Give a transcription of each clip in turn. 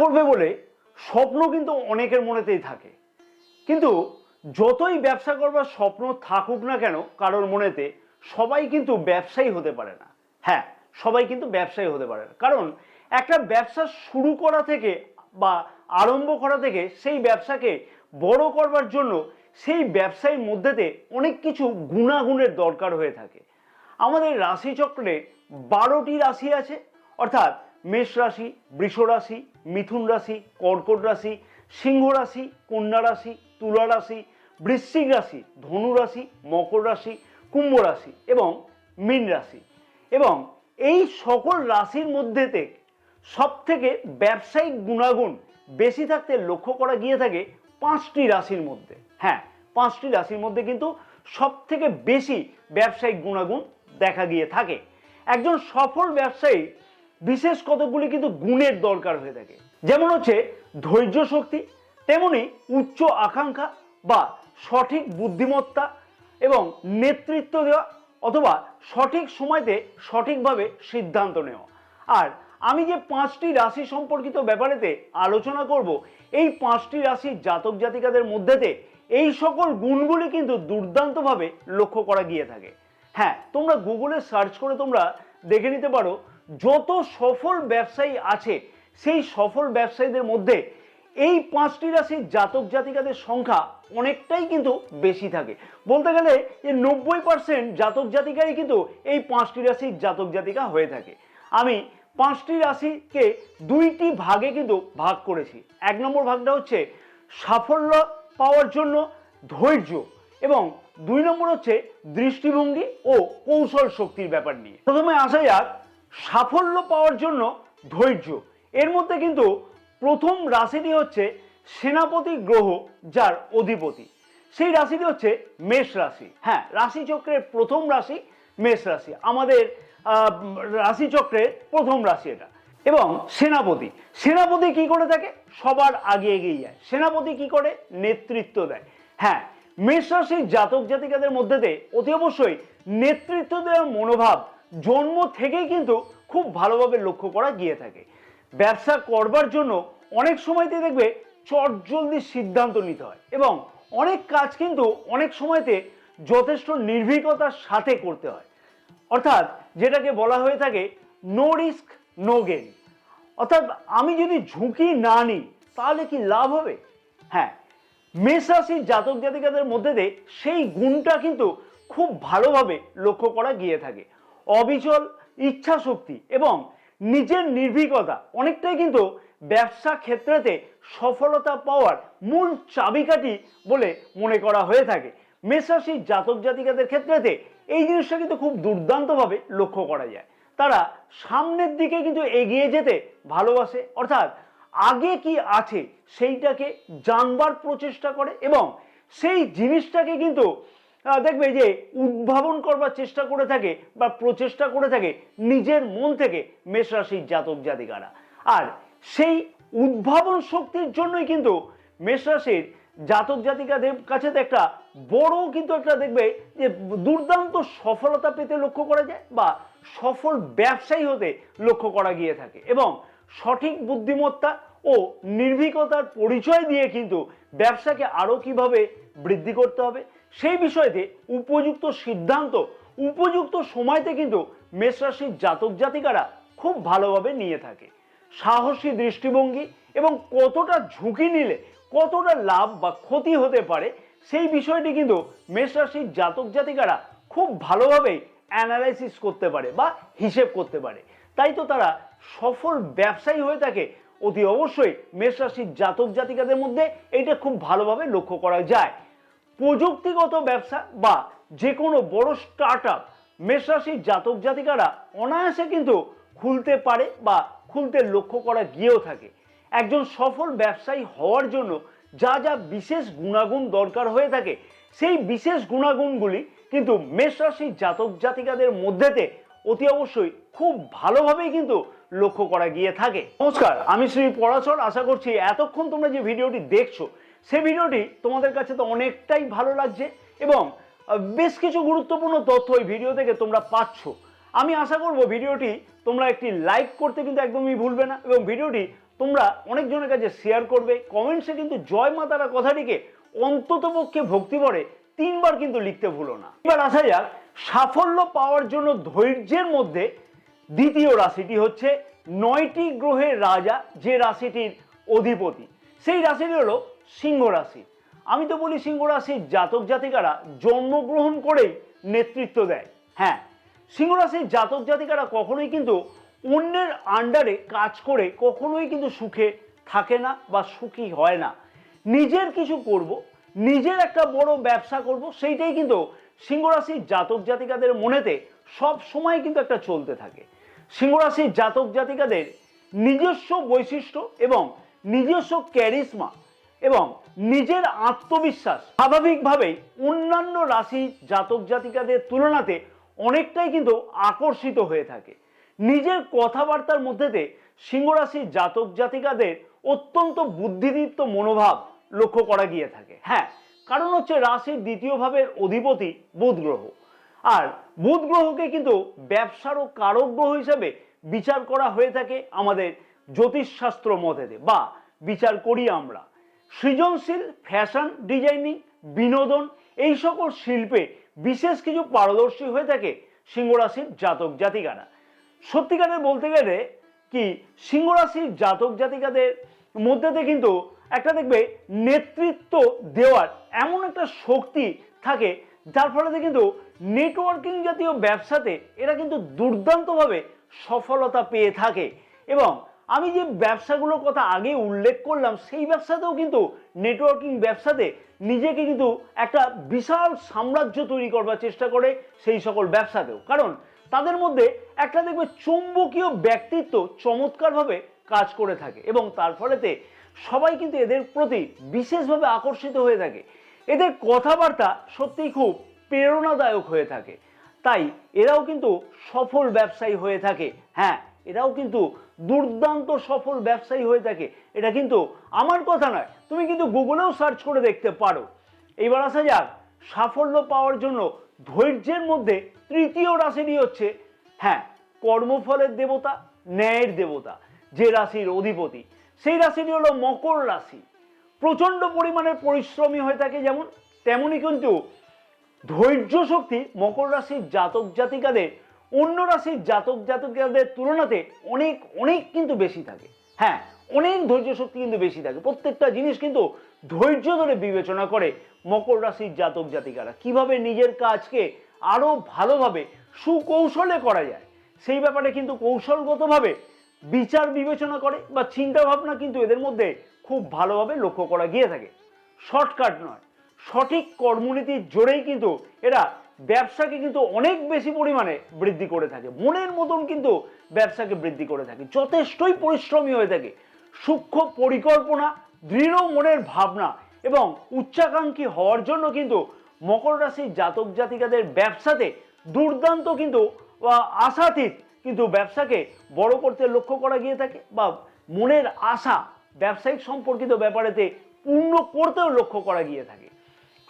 করবে বলে স্বপ্ন কিন্তু অনেকের মনেতেই থাকে, কিন্তু যতই ব্যবসা করবার স্বপ্ন থাকুক না কেন কারোর মনেতে, সবাই কিন্তু ব্যবসায়ী হতে পারে না। হ্যাঁ, সবাই কিন্তু ব্যবসায়ী হতে পারে না, কারণ একটা ব্যবসা শুরু করা থেকে বা আরম্ভ করা থেকে সেই ব্যবসাকে বড় করবার জন্য সেই ব্যবসায়ীর মধ্যেতে অনেক কিছু গুণাগুণের দরকার হয়ে থাকে। আমাদের রাশিচক্রে 12টি রাশি আছে, অর্থাৎ মেষ রাশি, বৃষ রাশি, মিথুন রাশি, কর্কট রাশি, সিংহ রাশি, কন্যা রাশি, তুলা রাশি, বৃশ্চিক রাশি, ধনু রাশি, মকর রাশি, কুম্ভ রাশি এবং মীন রাশি। এবং এই সকল রাশির মধ্যেতে সব থেকে ব্যবসায়িক গুণাগুণ বেশি থাকতে লক্ষ্য করা গিয়ে থাকে 5টি রাশির মধ্যে। হ্যাঁ, 5টি রাশির মধ্যে কিন্তু সব থেকে বেশি ব্যবসায়িক গুণাগুণ দেখা গিয়ে থাকে। একজন সফল ব্যবসায়ী বিশেষ কতগুলি কিন্তু গুণের দরকার হয়ে থাকে, যেমন হচ্ছে ধৈর্য শক্তি, তেমনি উচ্চ আকাঙ্ক্ষা বা সঠিক বুদ্ধিমত্তা এবং নেতৃত্ব দেওয়া অথবা সঠিক সময়তে সঠিকভাবে সিদ্ধান্ত নেওয়া। আর আমি যে 5টি রাশি সম্পর্কিত ব্যাপারেতে আলোচনা করব, এই 5টি রাশির জাতক জাতিকাদের মধ্যেতে এই সকল গুণগুলি কিন্তু দুর্দান্তভাবে লক্ষ্য করা গিয়ে থাকে। হ্যাঁ, তোমরা গুগলে সার্চ করে তোমরা দেখে নিতে পারো, যত সফল ব্যবসায়ী আছে সেই সফল ব্যবসায়ীদের মধ্যে এই 5টি রাশির জাতক জাতিকাদের সংখ্যা অনেকটাই কিন্তু বেশি থাকে। বলতে গেলে যে 90% জাতক জাতিকাই কিন্তু এই 5টি রাশির জাতক জাতিকা হয়ে থাকে। আমি 5টি রাশিকে 2টি ভাগে কিন্তু ভাগ করেছি। 1 নম্বর ভাগটা হচ্ছে সাফল্য পাওয়ার জন্য ধৈর্য, এবং 2 নম্বর হচ্ছে দৃষ্টিভঙ্গি ও কৌশল শক্তির ব্যাপার নিয়ে। প্রথমে আসা যাক সাফল্য পাওয়ার জন্য ধৈর্য। এর মধ্যে কিন্তু প্রথম রাশিটি হচ্ছে সেনাপতি গ্রহ, যার অধিপতি সেই রাশিটি হচ্ছে মেষ রাশি। হ্যাঁ, রাশিচক্রের প্রথম রাশি মেষ রাশি, আমাদের রাশিচক্রের প্রথম রাশি এটা। এবং সেনাপতি সেনাপতি কি করে থাকে? সবার আগে এগিয়ে যায়। সেনাপতি কি করে? নেতৃত্ব দেয়। হ্যাঁ, মেষ রাশির জাতক জাতিকাদের মধ্যেতে অতি অবশ্যই নেতৃত্ব দেওয়ার মনোভাব জন্ম থেকেই কিন্তু খুব ভালোভাবে লক্ষ্য করা গিয়ে থাকে। ব্যবসা করবার জন্য অনেক সময়তে দেখবে চটজলদি সিদ্ধান্ত নিতে হয়, এবং অনেক কাজ কিন্তু অনেক সময়তে যথেষ্ট নির্ভীকতার সাথে করতে হয়, অর্থাৎ যেটাকে বলা হয়ে থাকে নো রিস্ক নো গেইন। অর্থাৎ আমি যদি ঝুঁকি না নিই তাহলে কি লাভ হবে? হ্যাঁ, মেষ রাশির জাতক জাতিকাদের মধ্যে সেই গুণটা কিন্তু খুব ভালোভাবে লক্ষ্য করা গিয়ে থাকে। অবিচল ইচ্ছা শক্তি এবং নিজের নির্ভীকতা অনেকটাই কিন্তু ব্যবসা ক্ষেত্রেতে সফলতা পাওয়ার মূল চাবিকাঠি বলে মনে করা হয়ে থাকে। মেষ রাশির জাতক জাতিকাদের ক্ষেত্রেতে এই জিনিসটা কিন্তু খুব দুর্দান্তভাবে লক্ষ্য করা যায়। তারা সামনের দিকে কিন্তু এগিয়ে যেতে ভালোবাসে, অর্থাৎ আগে কি আছে সেইটাকে জানবার প্রচেষ্টা করে, এবং সেই জিনিসটাকে কিন্তু দেখবে যে উদ্ভাবন করবার চেষ্টা করে থাকে বা প্রচেষ্টা করে থাকে নিজের মন থেকে মেষ রাশির জাতক জাতিকারা। আর সেই উদ্ভাবন শক্তির জন্যই কিন্তু মেষ রাশির জাতক জাতিকাদের কাছে একটা বড় কিন্তু একটা দেখবে যে দুর্দান্ত সফলতা পেতে লক্ষ্য করা যায়, বা সফল ব্যবসায়ী হতে লক্ষ্য করা গিয়ে থাকে। এবং সঠিক বুদ্ধিমত্তা ও নির্ভীকতার পরিচয় দিয়ে কিন্তু ব্যবসাকে আরো কিভাবে বৃদ্ধি করতে হবে সেই বিষয়তে উপযুক্ত সিদ্ধান্ত উপযুক্ত সময়তে কিন্তু মেষ রাশির জাতক জাতিকারা খুব ভালোভাবে নিয়ে থাকে। সাহসী দৃষ্টিভঙ্গি এবং কতটা ঝুঁকি নিলে কতটা লাভ বা ক্ষতি হতে পারে সেই বিষয়টি কিন্তু মেষ রাশির জাতক জাতিকারা খুব ভালোভাবে অ্যানালাইসিস করতে পারে বা হিসেব করতে পারে। তাই তো তারা সফল ব্যবসায়ী হয়ে থাকে। অতি অবশ্যই মেষ রাশির জাতক জাতিকাদের মধ্যে এইটা খুব ভালোভাবে লক্ষ্য করা যায়। প্রযুক্তিগত ব্যবসা বা যে কোনো বড় স্টার্ট আপ মেষ রাশির জাতক জাতিকারা অনায়াসে কিন্তু খুলতে পারে বা খুলতে লক্ষ্য করা গিয়েও থাকে। একজন সফল ব্যবসায়ী হওয়ার জন্য যা যা বিশেষ গুণাগুণ দরকার হয়ে থাকে সেই বিশেষ গুণাগুণগুলি কিন্তু মেষ রাশির জাতক জাতিকাদের মধ্যেতে অতি অবশ্যই খুব ভালোভাবেই কিন্তু লক্ষ্য করা গিয়ে থাকে। নমস্কার, আমি শ্রী পরাশর। আশা করছি এতক্ষণ তোমরা যে ভিডিওটি দেখছো সেই ভিডিওটি তোমাদের কাছে তো অনেকটাই ভালো লাগছে এবং বেশ কিছু গুরুত্বপূর্ণ তথ্য এই ভিডিও থেকে তোমরা পাচ্ছ। আমি আশা করব ভিডিওটি তোমরা একটি লাইক করতে কিন্তু একদমই ভুলবে না এবং ভিডিওটি তোমরা অনেকজনের কাছে শেয়ার করবে, কমেন্টসে কিন্তু জয় মা তারা কথাটিকে অন্ততপক্ষে ভক্তি ভরে 3 বার কিন্তু লিখতে ভুলো না। এবার আসা যাক সাফল্য পাওয়ার জন্য ধৈর্যের মধ্যে দ্বিতীয় রাশিটি হচ্ছে 9টি গ্রহের রাজা যে রাশিটির অধিপতি, সেই রাশিটি হলো সিংহ রাশি। আমি তো বলি সিংহ রাশির জাতক জাতিকারা জন্মগ্রহণ করেই নেতৃত্ব দেয়। হ্যাঁ, সিংহ রাশির জাতক জাতিকারা কখনোই কিন্তু অন্যের আন্ডারে কাজ করে কখনোই কিন্তু সুখে থাকে না বা সুখী হয় না। নিজের কিছু করব, নিজের একটা বড় ব্যবসা করব, সেইটাই কিন্তু সিংহ রাশির জাতক জাতিকাদের মনেতে সব সময় কিন্তু একটা চলতে থাকে। সিংহ রাশির জাতক জাতিকাদের নিজস্ব বৈশিষ্ট্য এবং নিজস্ব ক্যারিশমা এবং নিজের আত্মবিশ্বাস স্বাভাবিকভাবেই অন্যান্য রাশি জাতক জাতিকাদের তুলনাতে অনেকটাই কিন্তু আকর্ষিত হয়ে থাকে। নিজের কথাবার্তার মধ্যেতে সিংহ রাশির জাতক জাতিকাদের অত্যন্ত বুদ্ধিদীপ্ত মনোভাব লক্ষ্য করা গিয়ে থাকে। হ্যাঁ, কারণ হচ্ছে রাশির দ্বিতীয় ভাবের অধিপতি বুধ গ্রহ, আর বুধ গ্রহকে কিন্তু ব্যবসারও কারক গ্রহ হিসেবে বিচার করা হয়ে থাকে আমাদের জ্যোতিষশাস্ত্র মতেতে, বা বিচার করি আমরা। সৃজনশীল, ফ্যাশন ডিজাইনিং, বিনোদন এই সকল শিল্পে বিশেষ কিছু পারদর্শী হয়ে থাকে সিংহ রাশির জাতক জাতিকারা। সত্যিকারের বলতে গেলে কি, সিংহ রাশির জাতক জাতিকাদের মধ্যেতে কিন্তু একটা দেখবে নেতৃত্ব দেওয়ার এমন একটা শক্তি থাকে, যার ফলে কিন্তু নেটওয়ার্কিং জাতীয় ব্যবসাতে এরা কিন্তু দুর্দান্তভাবে সফলতা পেয়ে থাকে। এবং আমি যে ব্যবসাগুলোর কথা আগে উল্লেখ করলাম, সেই ব্যবসাতেও কিন্তু নেটওয়ার্কিং ব্যবসাতে নিজেকে কিন্তু একটা বিশাল সাম্রাজ্য তৈরি করবার চেষ্টা করে সেই সকল ব্যবসাতেও। কারণ তাদের মধ্যে একটা দেখবে চৌম্বকীয় ব্যক্তিত্ব চমৎকারভাবে কাজ করে থাকে এবং তার ফলেতে সবাই কিন্তু এদের প্রতি বিশেষভাবে আকর্ষিত হয়ে থাকে। এদের কথাবার্তা সত্যিই খুব প্রেরণাদায়ক হয়ে থাকে, তাই এরাও কিন্তু সফল ব্যবসায়ী হয়ে থাকে। হ্যাঁ, এরাও কিন্তু দুর্দান্ত সফল ব্যবসায়ী হয়ে থাকে। এটা কিন্তু আমার কথা নয়, তুমি কিন্তু গুগলেও সার্চ করে দেখতে পারো। এইবার আসা যাক সাফল্য পাওয়ার জন্য ধৈর্যের মধ্যে তৃতীয় রাশিটি হচ্ছে, হ্যাঁ, কর্মফলের দেবতা, ন্যায়ের দেবতা যে রাশির অধিপতি, সেই রাশিটি হলো মকর রাশি। প্রচন্ড পরিমাণের পরিশ্রমী হয়ে থাকে যেমন, তেমনি কিন্তু ধৈর্য শক্তি মকর রাশির জাতক জাতিকাদের অন্য রাশির জাতক জাতিকাদের তুলনাতে অনেক অনেক কিন্তু বেশি থাকে। হ্যাঁ, অনেক ধৈর্য শক্তি কিন্তু বেশি থাকে। প্রত্যেকটা জিনিস কিন্তু ধৈর্য ধরে বিবেচনা করে মকর রাশির জাতক জাতিকারা কিভাবে নিজের কাজকে আরো ভালোভাবে সুকৌশলে করা যায়, সেই ব্যাপারে কিন্তু কৌশলগতভাবে বিচার বিবেচনা করে বা চিন্তা ভাবনা কিন্তু এদের মধ্যে খুব ভালোভাবে লক্ষ্য করা গিয়ে থাকে। শর্টকাট নয়, সঠিক কর্মনীতির জোরেই কিন্তু এরা ব্যবসাকে কিন্তু অনেক বেশি পরিমাণে বৃদ্ধি করে থাকে, মনের মতন কিন্তু ব্যবসাকে বৃদ্ধি করে থাকে, যথেষ্টই পরিশ্রমী হয়ে থাকে। সূক্ষ্ম পরিকল্পনা, দৃঢ় মনের ভাবনা এবং উচ্চাকাঙ্ক্ষী হওয়ার জন্য কিন্তু মকর রাশির জাতক জাতিকাদের ব্যবসাতে দুর্দান্ত কিন্তু আশাতীত কিন্তু ব্যবসাকে বড় করতে লক্ষ্য করা গিয়ে থাকে, বা মনের আশা ব্যবসায়িক সম্পর্কিত ব্যাপারেতে পূর্ণ করতেও লক্ষ্য করা গিয়ে থাকে।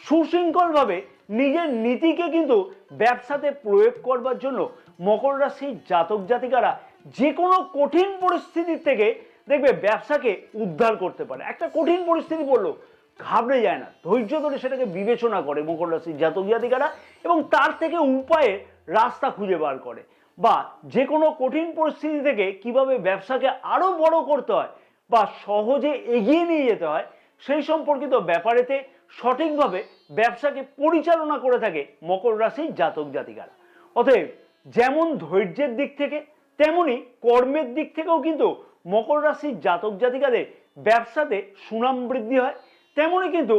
সুশৃঙ্খলভাবে নিজের নীতিকে কিন্তু ব্যবসাতে প্রয়োগ করবার জন্য মকর রাশির জাতক জাতিকারা যে কোনো কঠিন পরিস্থিতির থেকে দেখবে ব্যবসাকে উদ্ধার করতে পারে। একটা কঠিন পরিস্থিতি বললো ঘাবড়ে যায় না, ধৈর্য ধরে সেটাকে বিবেচনা করে মকর রাশির জাতক জাতিকারা এবং তার থেকে উপায়ের রাস্তা খুঁজে বার করে, বা যে কোনো কঠিন পরিস্থিতি থেকে কিভাবে ব্যবসাকে আরো বড় করতে হয় বা সহজে এগিয়ে নিয়ে যেতে হয় সেই সম্পর্কিত ব্যাপারেতে সঠিকভাবে ব্যবসাকে পরিচালনা করে থাকে মকর রাশির জাতক জাতিকারা। অতএব যেমন ধৈর্যের দিক থেকে তেমনি কর্মের দিক থেকেও কিন্তু মকর রাশির জাতক জাতিকাদের ব্যবসাতে সুনাম বৃদ্ধি হয়, তেমনি কিন্তু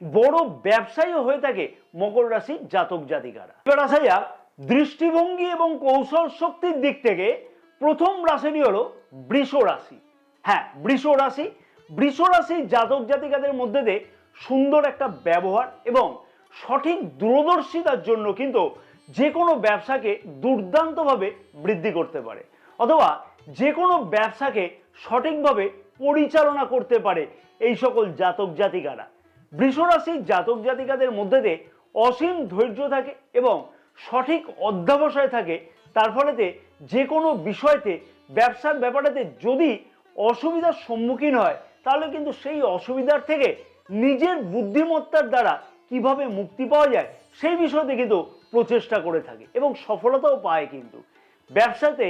বড় ব্যবসায়ী হয়ে থাকে মকর রাশির জাতক জাতিকারা। এবার আসা যাক দৃষ্টিভঙ্গি এবং কৌশল শক্তির দিক থেকে প্রথম রাশিটি হলো বৃষ রাশি। হ্যাঁ, বৃষ রাশি, বৃষ রাশির জাতক জাতিকাদের মধ্যে দিয়ে সুন্দর একটা ব্যবহার এবং সঠিক দূরদর্শিতার জন্য কিন্তু যে কোনো ব্যবসাকে দুর্দান্তভাবে বৃদ্ধি করতে পারে, অথবা যে কোনো ব্যবসাকে সঠিকভাবে পরিচালনা করতে পারে এই সকল জাতক জাতিকারা। বৃষ রাশির জাতক জাতিকাদের মধ্যে দিয়ে অসীম ধৈর্য থাকে এবং সঠিক অধ্যবসায় থাকে, তার ফলেতে যে কোনো বিষয়তে ব্যবসার ব্যাপারেতে যদি অসুবিধার সম্মুখীন হয় তাহলে কিন্তু সেই অসুবিধার থেকে নিজের বুদ্ধিমত্তার দ্বারা কিভাবে মুক্তি পাওয়া যায় সেই বিষয়তে কিন্তু প্রচেষ্টা করে থাকে এবং সফলতাও পায়। কিন্তু ব্যবসাতে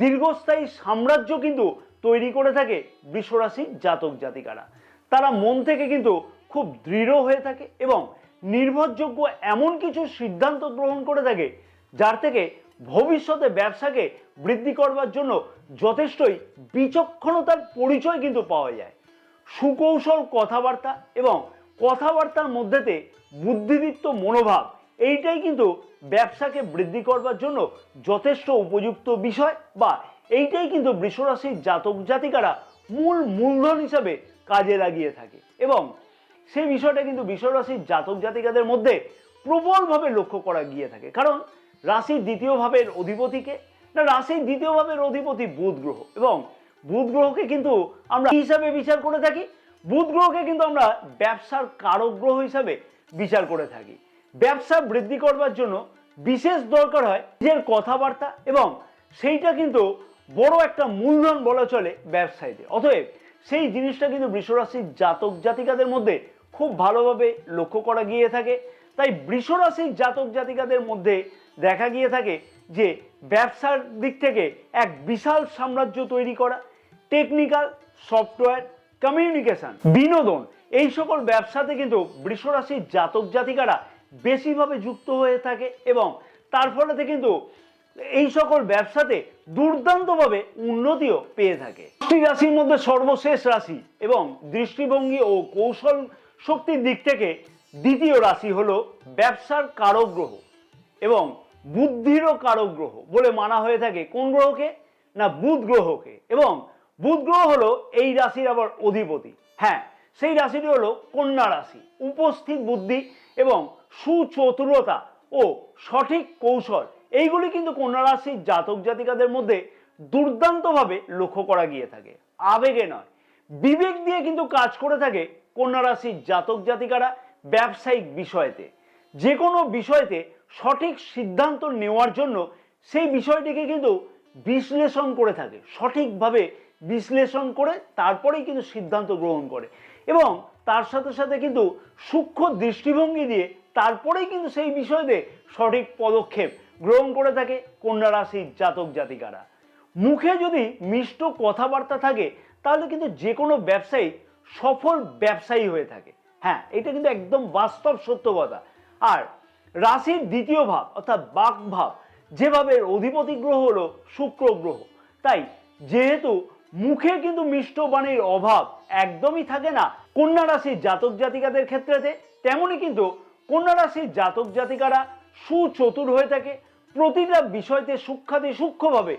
দীর্ঘস্থায়ী সাম্রাজ্য কিন্তু তৈরি করে থাকে বৃষরাশির জাতক জাতিকারা। তারা মন থেকে কিন্তু খুব দৃঢ় হয়ে থাকে এবং নির্ভরযোগ্য এমন কিছু সিদ্ধান্ত গ্রহণ করে থাকে যার থেকে ভবিষ্যতে ব্যবসাকে বৃদ্ধি করবার জন্য যথেষ্টই বিচক্ষণতার পরিচয় কিন্তু পাওয়া যায়। সুকৌশল কথাবার্তা এবং কথাবার্তার মধ্যেতে বুদ্ধিদীপ্ত মনোভাব এইটাই কিন্তু ব্যবসাকে বৃদ্ধি করবার জন্য যথেষ্ট উপযুক্ত বিষয়, বা এইটাই কিন্তু বৃষরাশির জাতক জাতিকারা মূলধন হিসাবে কাজে লাগিয়ে থাকে। এবং সেই বিষয়টা কিন্তু বৃষরাশির জাতক জাতিকাদের মধ্যে প্রবলভাবে লক্ষ্য করা গিয়ে থাকে। কারণ রাশির দ্বিতীয় ভাবের অধিপতিকে, না রাশির দ্বিতীয় ভাবের অধিপতি বুধ গ্রহ, এবং বুধ গ্রহকে কিন্তু আমরা হিসাবে বিচার করে থাকি, বুধ গ্রহকে কিন্তু আমরা ব্যবসার কারক গ্রহ হিসাবে বিচার করে থাকি। ব্যবসা বৃদ্ধি করবার জন্য বিশেষ দরকার হয় নিজের কথাবার্তা, এবং সেইটা কিন্তু বড় একটা মূলধন বলা চলে ব্যবসায়ীতে। অতএব সেই জিনিসটা কিন্তু বৃষরাশির জাতক জাতিকাদের মধ্যে খুব ভালোভাবে লক্ষ্য করা গিয়ে থাকে। তাই বৃষরাশির জাতক জাতিকাদের মধ্যে দেখা গিয়ে থাকে যে ব্যবসার দিক থেকে এক বিশাল সাম্রাজ্য তৈরি করা, টেকনিক্যাল, সফটওয়্যার, কমিউনিকেশন, বিনোদন, এই সকল ব্যবসাতে কিন্তু বৃষরাশির জাতক জাতিকারা বেশিভাবে যুক্ত হয়ে থাকে এবং তার ফলে কিন্তু এই সকল ব্যবসাতে দুর্দান্তভাবে উন্নতিও পেয়ে থাকে। 10টি রাশির মধ্যে সর্বশেষ রাশি এবং দৃষ্টিভঙ্গি ও কৌশল শক্তির দিক থেকে দ্বিতীয় রাশি হলো ব্যবসার কারক গ্রহ এবং বুদ্ধিরও কারক গ্রহ বলে মানা হয়ে থাকে। কোন গ্রহকে? না বুধ গ্রহকে। এবং বুধ গ্রহ হলো এই রাশির আবার অধিপতি। হ্যাঁ, সেই রাশিটি হলো কন্যা রাশি। উপস্থিত বুদ্ধি এবং সুচতুরতা ও সঠিক কৌশল এইগুলি কিন্তু কন্যা রাশির জাতক জাতিকাদের মধ্যে দুর্দান্তভাবে লক্ষ্য করা গিয়ে থাকে। আবেগে নয়, বিবেক দিয়ে কিন্তু কাজ করে থাকে কন্যা রাশির জাতক জাতিকারা ব্যবসায়িক বিষয়তে। যে কোনো বিষয়তে সঠিক সিদ্ধান্ত নেওয়ার জন্য সেই বিষয়টিকে কিন্তু বিশ্লেষণ করে থাকে, সঠিকভাবে বিশ্লেষণ করে তারপরেই কিন্তু সিদ্ধান্ত গ্রহণ করে, এবং তার সাথে সাথে কিন্তু সূক্ষ্ম দৃষ্টিভঙ্গি দিয়ে তারপরেই কিন্তু সেই বিষয়তে সঠিক পদক্ষেপ গ্রহণ করে থাকে কন্যা রাশির জাতক জাতিকারা। মুখে যদি মিষ্ট কথাবার্তা থাকে তাহলে কিন্তু যে কোনো ব্যবসায়ী সফল ব্যবসায়ী হয়ে থাকে। হ্যাঁ, এটা কিন্তু একদম বাস্তব সত্য কথা। আর রাশির দ্বিতীয় ভাব অর্থাৎ বাক ভাব, যেভাবে অধিপতি গ্রহ হলো শুক্র গ্রহ, তাই যেহেতু মুখে কিন্তু মিষ্ট বাণীর অভাব একদমই থাকে না কন্যা রাশির জাতক জাতিকাদের ক্ষেত্রেতে, তেমনি কিন্তু কন্যা রাশির জাতক জাতিকারা সুচতুর হয়ে থাকে। প্রতিটা বিষয়তে সূক্ষ্মভাবে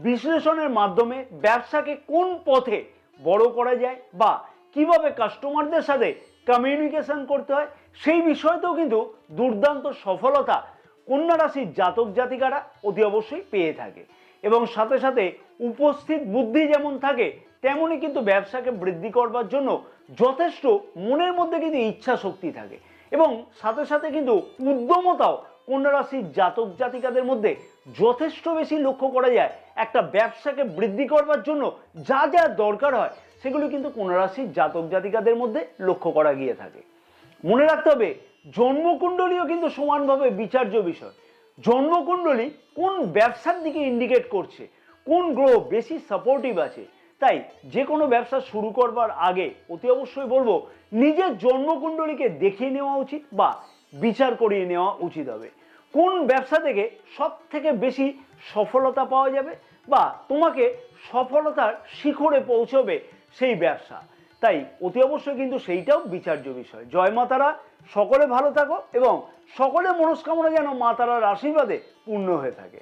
বিশ্লেষণের মাধ্যমে ব্যবসাকে কোন পথে বড় করা যায় বা কিভাবে কাস্টমারদের সাথে কমিউনিকেশন করতে হয় সেই বিষয়তেও কিন্তু দুর্দান্ত সফলতা কন্যা রাশির জাতক জাতিকারা অতি অবশ্যই পেয়ে থাকে। এবং সাথে সাথে উপস্থিত বুদ্ধি যেমন থাকে তেমনি কিন্তু ব্যবসাকে বৃদ্ধি করবার জন্য যথেষ্ট মনের মধ্যে কিন্তু ইচ্ছা শক্তি থাকে, এবং সাথে সাথে কিন্তু উদ্যমতাও কন্যা রাশির জাতক জাতিকাদের মধ্যে যথেষ্ট বেশি লক্ষ্য করা যায়। একটা ব্যবসাকে বৃদ্ধি করবার জন্য যা যা দরকার হয় সেগুলো কিন্তু কন্যা রাশির জাতক জাতিকাদের মধ্যে লক্ষ্য করা গিয়ে থাকে। মনে রাখতে হবে জন্মকুণ্ডলীও কিন্তু সমানভাবে বিচার্য বিষয়। জন্মকুণ্ডলী কোন ব্যবসার দিকে ইন্ডিকেট করছে, কোন গ্রহ বেশি সাপোর্টিভ আছে। তাই যে কোনো ব্যবসা শুরু করবার আগে অতি অবশ্যই বলবো নিজের জন্মকুণ্ডলীকে দেখিয়ে নেওয়া উচিত বা বিচার করিয়ে নেওয়া উচিত হবে। কোন ব্যবসা থেকে সব থেকে বেশি সফলতা পাওয়া যাবে বা তোমাকে সফলতার শিখরে পৌঁছবে সেই ব্যবসা। তাই অতি অবশ্যই কিন্তু সেইটাও বিচার্য বিষয়। জয় মা তারা, সকলে ভালো থাকো এবং সকলের মনস্কামনা যেন মা তারার আশীর্বাদে পূর্ণ হয়ে থাকে।